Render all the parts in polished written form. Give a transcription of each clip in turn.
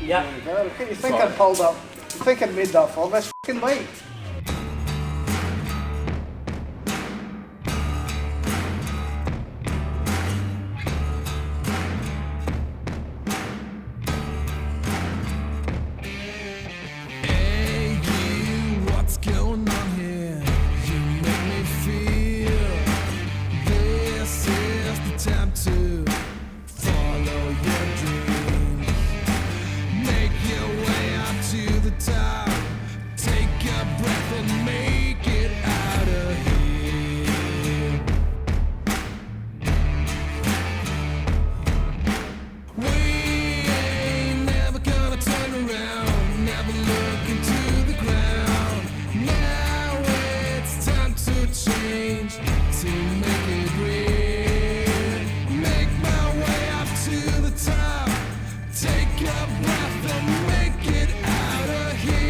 Yeah. You think I pulled up? You think I made that for this fucking bike? Hey you, what's going on here? You make me feel this is the time to follow your dreams. Make your way up to the top. Take a breath and make it out of here. We ain't never gonna turn around, never look into the ground. Now it's time to change, to make it real. Make my way up to the top. Take a breath and make it out of here.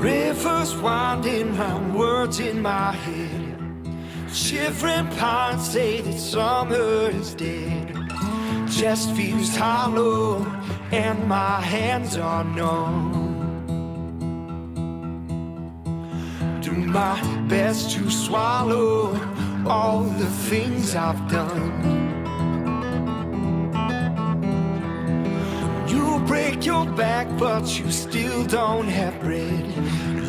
Rivers winding round words in my head. Shivering pines say that summer is dead. Chest feels hollow and my hands are numb. Do my best to swallow all the things I've done. break your back, but you still don't have bread.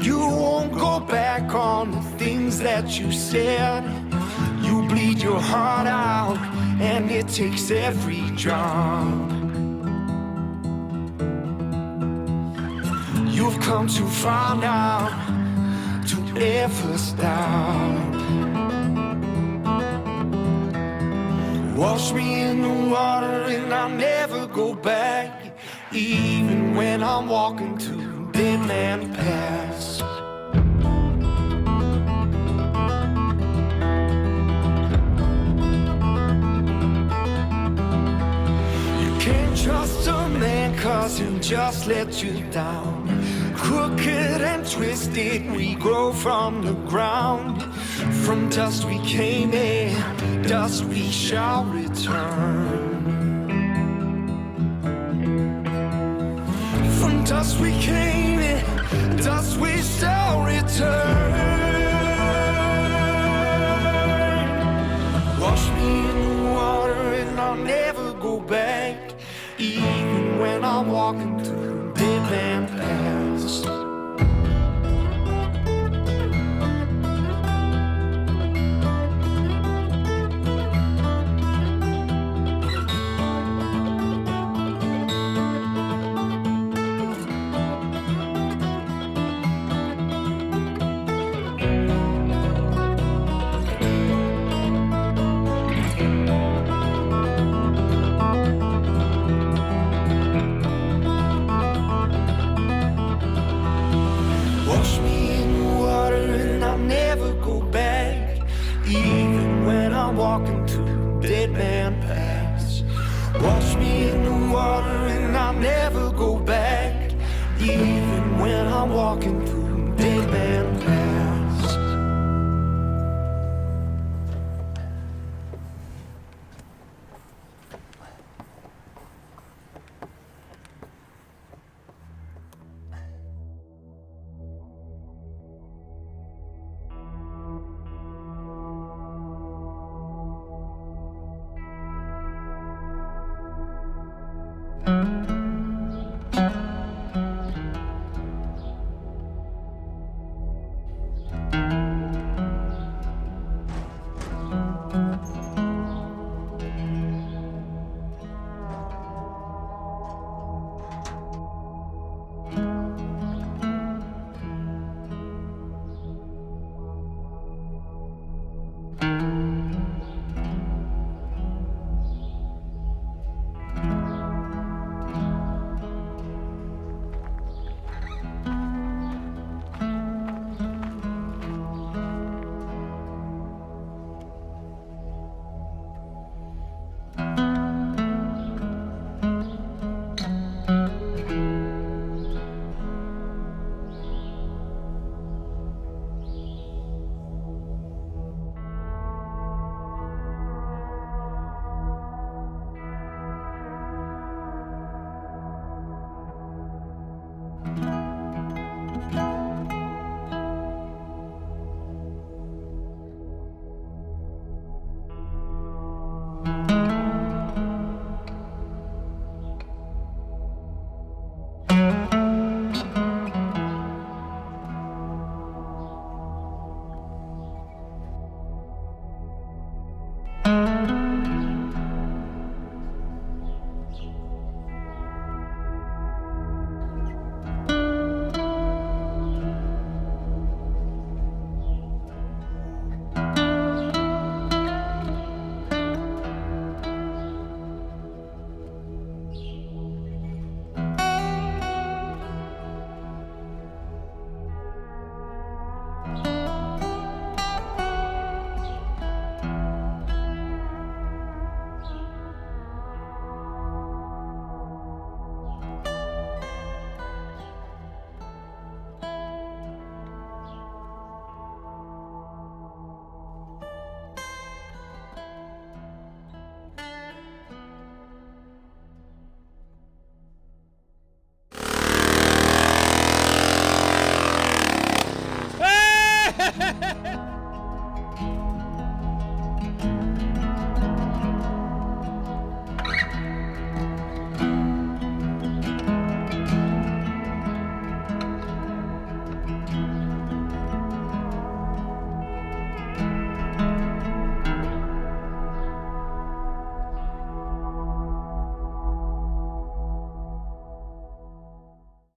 You won't go back on the things that you said. You bleed your heart out, and it takes every drop. You've come too far now to ever stop. Wash me in the water and I'll never go back, even when I'm walking to dead man pass. You can't trust a man 'cause he'll just let you down. Crooked and twisted we grow from the ground. From dust we came in, dust we shall return. From dust we came in, dust we shall return. Wash me in the water and I'll never go back, even when I'm walking through dead man paths. Walking through dead man paths. Wash me in the water and I'll never go back, even when I'm walking through